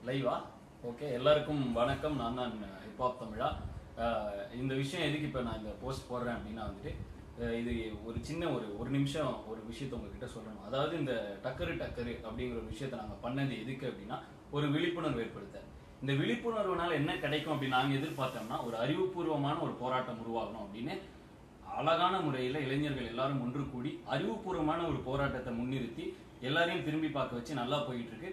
லைவா ஓகே எல்லாருக்கும் வணக்கம். நான் தான் ஹிப்ஹாப் தமிழா. இந்த விஷயம் எதுக்கு இப்போ நான் இந்த போஸ்ட் போடுறேன் அப்படின்னா வந்துட்டு இது ஒரு சின்ன ஒரு நிமிஷம் ஒரு விஷயத்த உங்ககிட்ட சொல்லணும். அதாவது இந்த டக்கரு அப்படிங்கிற ஒரு விஷயத்த நாங்கள் பண்ணது எதுக்கு அப்படின்னா ஒரு விழிப்புணர்வு ஏற்படுத்த. இந்த விழிப்புணர்வுனால என்ன கிடைக்கும் அப்படின்னு நாங்கள் எதிர்பார்த்தோம்னா ஒரு அறிவுபூர்வமான ஒரு போராட்டம் உருவாகணும் அப்படின்னு அழகான முறையில் இளைஞர்கள் எல்லாரும் ஒன்று கூடி அறிவுபூர்வமான ஒரு போராட்டத்தை முன்னிறுத்தி எல்லாரையும் திரும்பி பார்க்க வச்சு நல்லா போயிட்டு இருக்கு.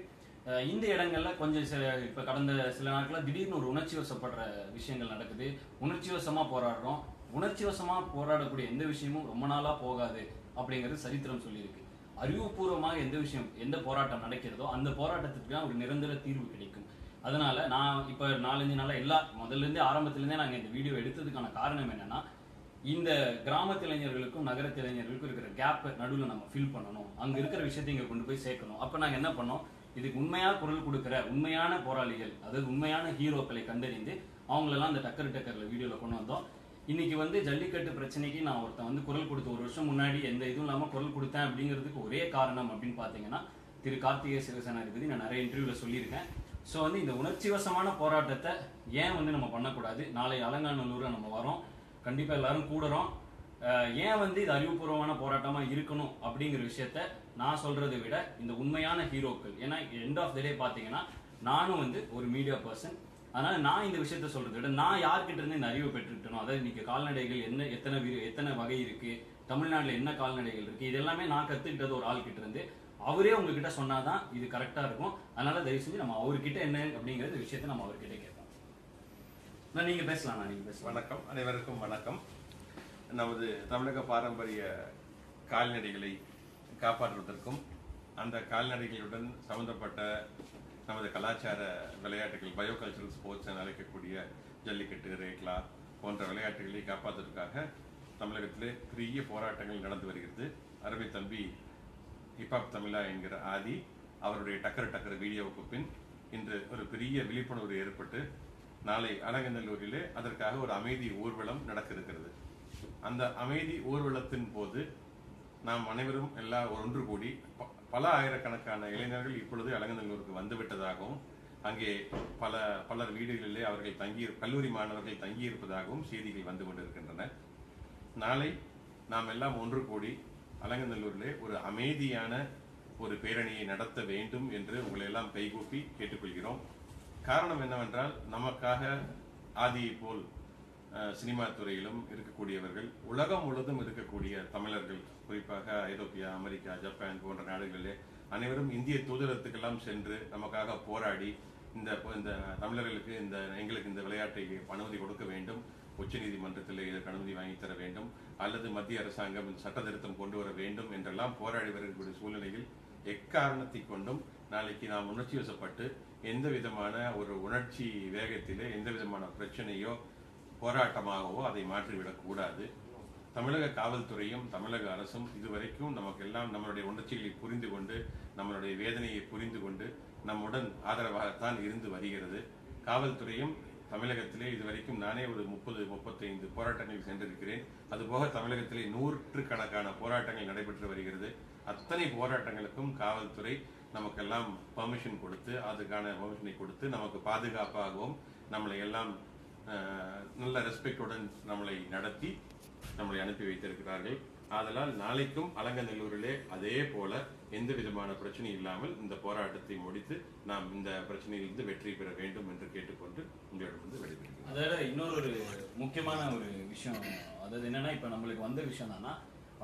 இந்த இடங்கள்ல கொஞ்சம் இப்ப கடந்த சில நாட்களா திடீர்னு ஒரு உணர்ச்சி வசப்படுற விஷயங்கள் நடக்குது. உணர்ச்சி வசமா போராடுறோம். உணர்ச்சி வசமா போராடக்கூடிய எந்த விஷயமும் ரொம்ப நாளா போகாது அப்படிங்கிறது சரித்திரம் சொல்லியிருக்கு. அறிவுபூர்வமாக எந்த விஷயம் எந்த போராட்டம் நடக்கிறதோ அந்த போராட்டத்துக்கு தான் ஒரு நிரந்தர தீர்வு கிடைக்கும். அதனால நான் இப்ப 4-5 நாளா முதல்ல இருந்தே ஆரம்பத்திலிருந்தே நாங்க இந்த வீடியோ எடுத்ததுக்கான காரணம் என்னன்னா, இந்த கிராமத்து இளைஞர்களுக்கும் நகரத்து இளைஞர்களுக்கும் இருக்கிற கேப் நடுவில் நம்ம ஃபில் பண்ணணும். அங்க இருக்கிற விஷயத்தை இங்க கொண்டு போய் சேர்க்கணும். அப்ப நாங்க என்ன பண்ணோம், இதுக்கு உண்மையா குரல் கொடுக்கிற உண்மையான போராளிகள், அதாவது உண்மையான ஹீரோக்களை கண்டறிந்து அவங்களெல்லாம் அந்த டக்கர்ல வீடியோல கொண்டு வந்தோம். இன்னைக்கு வந்து ஜல்லிக்கட்டு பிரச்சனைக்கு நான் ஒருத்தன் குரல் கொடுத்து 1 வருஷம் முன்னாடி எந்த இதுவும் இல்லாம குரல் கொடுத்தேன் அப்படிங்கிறதுக்கு ஒரே காரணம் அப்படின்னு பாத்தீங்கன்னா திரு கார்த்திகேய சிவசேனாதிபதி. நான் நிறைய இன்டர்வியூல சொல்லியிருக்கேன். ஸோ இந்த உணர்ச்சி வசமான போராட்டத்தை ஏன் நம்ம பண்ணக்கூடாது? நாளை அலங்காநல்லூரை நம்ம வரோம், கண்டிப்பா எல்லாரும் கூடுறோம். ஏன் இது அறிவுபூர்வமான போராட்டமா இருக்கணும் அப்படிங்கிற விஷயத்த நான் சொல்றதை விட இந்த உண்மையான ஹீரோக்கள், ஏன்னா எண்ட் ஆஃப் த டே பாத்தீங்கன்னா நானும் ஒரு மீடியா பர்சன். அதனால நான் இந்த விஷயத்த சொல்றதை விட நான் யார்கிட்ட இருந்து இந்த அறிவை பெற்றுக்கிட்டணும், அதாவது இன்னைக்கு கால்நடைகள் என்ன எத்தனை வகை இருக்கு, தமிழ்நாட்டுல என்ன கால்நடைகள் இருக்கு, இது எல்லாமே நான் கத்துக்கிட்டது ஒரு ஆள் கிட்ட இருந்து. அவரே உங்ககிட்ட சொன்னாதான் இது கரெக்டா இருக்கும். அதனால தயவு செஞ்சு நம்ம அவர்கிட்ட என்ன அப்படிங்கறது விஷயத்த நம்ம அவர்கிட்ட கேட்போம். நீங்க பேசலாம். வணக்கம், அனைவருக்கும் வணக்கம். நமது தமிழக பாரம்பரிய கால்நடைகளை காப்பாற்றுவதற்கும் அந்த கால்நடைகளுடன் சம்பந்தப்பட்ட நமது கலாச்சார விளையாட்டுகள், பயோ கல்ச்சரல் ஸ்போர்ட்ஸ் என அழைக்கக்கூடிய ஜல்லிக்கட்டு, ரேக்லா போன்ற விளையாட்டுகளை காப்பாற்றுவதற்காக தமிழகத்திலே பெரிய போராட்டங்கள் நடந்து வருகிறது. அருமை தம்பி ஹிப்ஹாப் தமிழா என்கிற ஆதி அவருடைய டக்கர் வீடியோவுக்கு பின் இன்று ஒரு பெரிய விழிப்புணர்வு ஏற்பட்டு நாளை அலங்காநல்லூரிலே அதற்காக ஒரு அமைதி ஊர்வலம் நடக்க இருக்கிறது. அந்த அமைதி ஊர்வலத்தின் போது நாம் அனைவரும் ஒன்று கூடி பல ஆயிரக்கணக்கான இளைஞர்கள் இப்பொழுது அலங்காநல்லூருக்கு வந்துவிட்டதாகவும் அங்கே பலர் வீடுகளிலே அவர்கள் கல்லூரி மாணவர்கள் தங்கியிருப்பதாகவும் செய்திகள் வந்து கொண்டிருக்கின்றன. நாளை நாம் எல்லாம் ஒன்று கூடி அலங்காநல்லூரிலே ஒரு அமைதியான ஒரு பேரணியை நடத்த வேண்டும் என்று உங்களை எல்லாம் கைகூப்பி கேட்டுக்கொள்கிறோம். காரணம் என்னவென்றால், நமக்காக ஆதியை போல் சினிமா துறையிலும் இருக்கக்கூடியவர்கள், உலகம் முழுவதும் இருக்கக்கூடிய தமிழர்கள், குறிப்பாக ஐரோப்பியா, அமெரிக்கா, ஜப்பான் போன்ற நாடுகளிலே அனைவரும் இந்திய தூதரகத்துக்கெல்லாம் சென்று நமக்காக போராடி இந்த தமிழர்களுக்கு எங்களுக்கு இந்த விளையாட்டை அனுமதி கொடுக்க வேண்டும், உச்ச நீதிமன்றத்தில் இதற்கு அனுமதி வாங்கி தர வேண்டும், அல்லது மத்திய அரசாங்கம் சட்ட திருத்தம் கொண்டு வர வேண்டும் என்றெல்லாம் போராடி வரக்கூடிய சூழ்நிலையில் எக்காரணத்தை கொண்டும் நாளைக்கு நாம் உணர்ச்சி வசப்பட்டு எந்த விதமான ஒரு உணர்ச்சி வேகத்திலே எந்த விதமான பிரச்சனையோ போராட்டமாகவோ அதை மாற்றிவிடக் கூடாது. தமிழக காவல்துறையும் தமிழக அரசும் இதுவரைக்கும் நமக்கெல்லாம் நம்மளுடைய உணர்ச்சிகளை புரிந்து கொண்டு நம்மளுடைய வேதனையை புரிந்து கொண்டு நம்முடன் ஆதரவாகத்தான் இருந்து வருகிறது. காவல்துறையும் தமிழகத்திலே இதுவரைக்கும் நானே ஒரு 30-35 போராட்டங்கள் சென்றிருக்கிறேன். அதுபோக தமிழகத்திலே 100கணக்கான போராட்டங்கள் நடைபெற்று வருகிறது. அத்தனை போராட்டங்களுக்கும் காவல்துறை நமக்கெல்லாம் பர்மிஷன் கொடுத்து, அதுக்கான பர்மிஷனை கொடுத்து நமக்கு பாதுகாப்பாகவும் நம்மளை எல்லாம் நல்ல ரெஸ்பெக்டுடன் நம்மளை நடத்தி நம்மளை அனுப்பி வைத்திருக்கிறார்கள். ஆதலால் நாளைக்கும் அலங்காநல்லூரிலே அதே போல எந்த விதமான பிரச்சனை இல்லாமல் இந்த போராட்டத்தை முடித்து நாம் இந்த பிரச்சனையிலிருந்து வெற்றி பெற வேண்டும் என்று கேட்டுக்கொண்டு உங்களிடமிருந்து வெளிப்படுகிறேன். அதோட இன்னொரு முக்கியமான ஒரு விஷயம், அதாவது என்னன்னா, இப்ப நம்மளுக்கு வந்த விஷயம் தானா,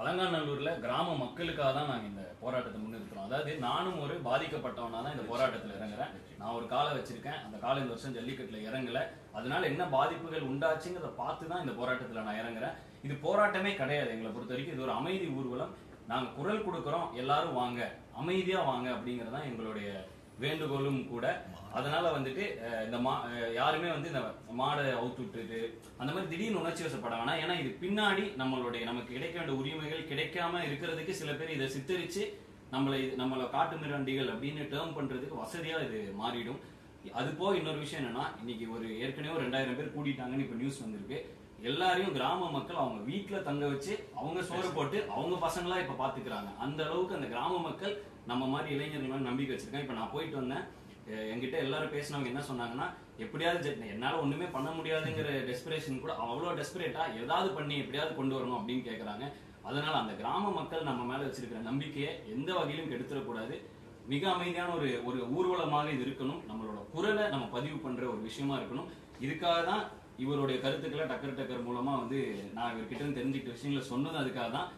அலங்காநல்லூர்ல கிராம மக்களுக்காக தான் நாங்க இந்த போராட்டத்தை முன்னிறுத்துறோம். அதாவது நானும் ஒரு பாதிக்கப்பட்டவனா தான் இந்த போராட்டத்துல இறங்குறேன். நான் ஒரு காலை வச்சிருக்கேன். அந்த காலை இந்த வருஷம் ஜல்லிக்கட்டுல இறங்கல. அதனால என்ன பாதிப்புகள் உண்டாச்சுங்கிறத பார்த்து தான் இந்த போராட்டத்துல நான் இறங்குறேன். இது போராட்டமே கிடையாது. எங்களை பொறுத்த வரைக்கும் இது ஒரு அமைதி ஊர்வலம். நாங்க குரல் கொடுக்கறோம், எல்லாரும் வாங்க, அமைதியா வாங்க அப்படிங்கறதான் எங்களுடைய வேண்டுகோளும் கூட. அதனால இந்த யாருமே இந்த மாடை அவுத்து விட்டுட்டு அந்த மாதிரி திடீர்னு உணர்ச்சி வசப்பட வேணாம். ஏன்னா இது பின்னாடி நமக்கு கிடைக்க வேண்டிய உரிமைகள் கிடைக்காம இருக்கிறதுக்கு சில பேர் இதை சித்தரிச்சு நம்மளை காட்டு மிராண்டிகள் அப்படின்னு டேர்ம் பண்றதுக்கு வசதியா இது மாறிடும். அது போக இன்னொரு விஷயம் என்னன்னா, இன்னைக்கு ஏற்கனவே 2000 பேர் கூட்டிட்டாங்கன்னு இப்ப நியூஸ் வந்திருக்கு. எல்லாரையும் கிராம மக்கள் அவங்க வீட்டுல தங்க வச்சு அவங்க சோறு போட்டு அவங்க பசங்களா இப்ப பாத்துக்கிறாங்க. அந்த அளவுக்கு அந்த கிராம மக்கள் நம்ம மாதிரி இளைஞர்கள் நம்பிக்கை வச்சிருக்காங்க. இப்ப நான் போயிட்டு வந்தேன், என்கிட்ட எல்லாரும் பேசினவங்க என்ன சொன்னாங்கன்னா, எப்படியாவது என்னால ஒண்ணுமே பண்ண முடியாதுங்கிற டெஸ்பிரேஷன் கூட அவ்வளோ டெஸ்பரேட்டா ஏதாவது பண்ணி எப்படியாவது கொண்டு வரணும் அப்படின்னு கேட்கறாங்க. அதனால அந்த கிராம மக்கள் நம்ம மேல வச்சிருக்கிற நம்பிக்கையை எந்த வகையிலும் கெடுத்துடக்கூடாது. மிக அமைதியான ஒரு ஒரு ஊர்வலமாக இது இருக்கணும். நம்மளோட குரலை நம்ம பதிவு பண்ற ஒரு விஷயமா இருக்கணும். இதுக்காக தான் இவருடைய கருத்துக்களை டக்கர் மூலமா வந்து நான் இவர்கிட்ட இருந்து தெரிஞ்சுக்கிட்ட விஷயங்களை சொன்னது அதுக்காக தான்.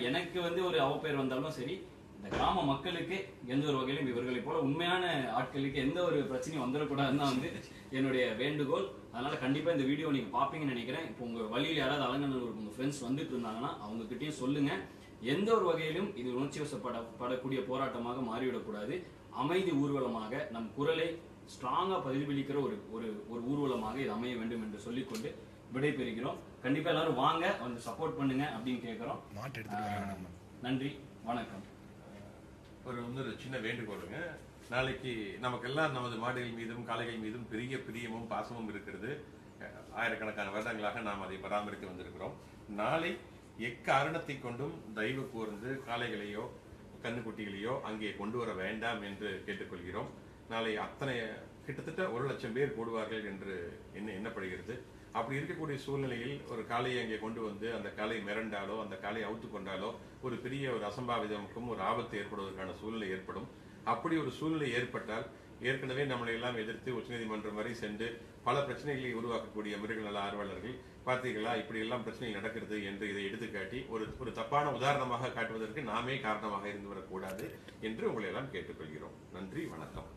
எனக்கு வந்து ஒரு அவப்பெயர் வந்தாலும் சரி, இந்த கிராம மக்களுக்கு எந்த ஒரு வகையிலும் இவர்களை போல உண்மையான ஆட்களுக்கு எந்த ஒரு பிரச்சனையும் வந்துடக்கூடாதுன்னு தான் வந்து என்னுடைய வேண்டுகோள். அதனால கண்டிப்பா இந்த வீடியோ நீங்க பாப்பீங்கன்னு நினைக்கிறேன். இப்போ உங்க வழியில் யாராவது அலங்கநல்லூருக்கு உங்க ஃப்ரெண்ட்ஸ் வந்துட்டு இருந்தாங்கன்னா அவங்க கிட்டயும் சொல்லுங்க. எந்த ஒரு வகையிலும் இது உணர்ச்சி வசப்படக்கூடிய போராட்டமாக மாறிவிடக்கூடாது. அமைதி ஊர்வலமாக நம் குரலை ஸ்ட்ராங்கா பிரதிபலிக்கிற ஒரு ஒரு ஒரு ஊர்வலமாக இது அமைய வேண்டும் என்று சொல்லிக்கொண்டு விடைபெறுகிறோம். கண்டிப்பா எல்லாரும் வாங்க, வந்து சப்போர்ட் பண்ணுங்க அப்படின்னு கேட்கிறோம். நன்றி, வணக்கம். இன்னொரு சின்ன வேண்டுகோளுங்க. நாளைக்கு நமக்கெல்லாம் நமது மாடுகள் மீதும் காளைகள் மீதும் பெரிய பிரியமும் பாசமும் இருக்கிறது. ஆயிரக்கணக்கான வருடங்களாக நாம் அதை பராமரித்து வந்திருக்கிறோம். நாளை எக்காரணத்தை கொண்டும் தயவு கூர்ந்து காளைகளையோ கன்னுக்குட்டிகளையோ அங்கே கொண்டு வர வேண்டாம் என்று கேட்டுக்கொள்கிறோம். நாளை கிட்டத்தட்ட 1,00,000 பேர் கூடுவார்கள் என்று எண்ணப்படுகிறது. அப்படி இருக்கக்கூடிய சூழ்நிலையில் ஒரு காளையை அங்கே கொண்டு வந்து அந்த காளை மிரண்டாலோ அந்த காளை அவுத்து கொண்டாலோ ஒரு பெரிய ஒரு அசம்பாவிதமுக்கும் ஒரு ஆபத்து ஏற்படுவதற்கான சூழ்நிலை ஏற்படும். அப்படி ஒரு சூழ்நிலை ஏற்பட்டால் ஏற்கனவே நம்மளை எல்லாம் எதிர்த்து உச்சநீதிமன்றம் வரை சென்று பல பிரச்சனைகளை உருவாக்கக்கூடிய மிருக நல ஆர்வலர்கள் பார்த்தீர்களா இப்படி எல்லாம் பிரச்சனை நடக்கிறது என்று இதை எடுத்துக்காட்டி ஒரு தப்பான உதாரணமாக காட்டுவதற்கு நாமே காரணமாக இருந்து வரக்கூடாது என்று உங்களை எல்லாம் கேட்டுக்கொள்கிறோம். நன்றி, வணக்கம்.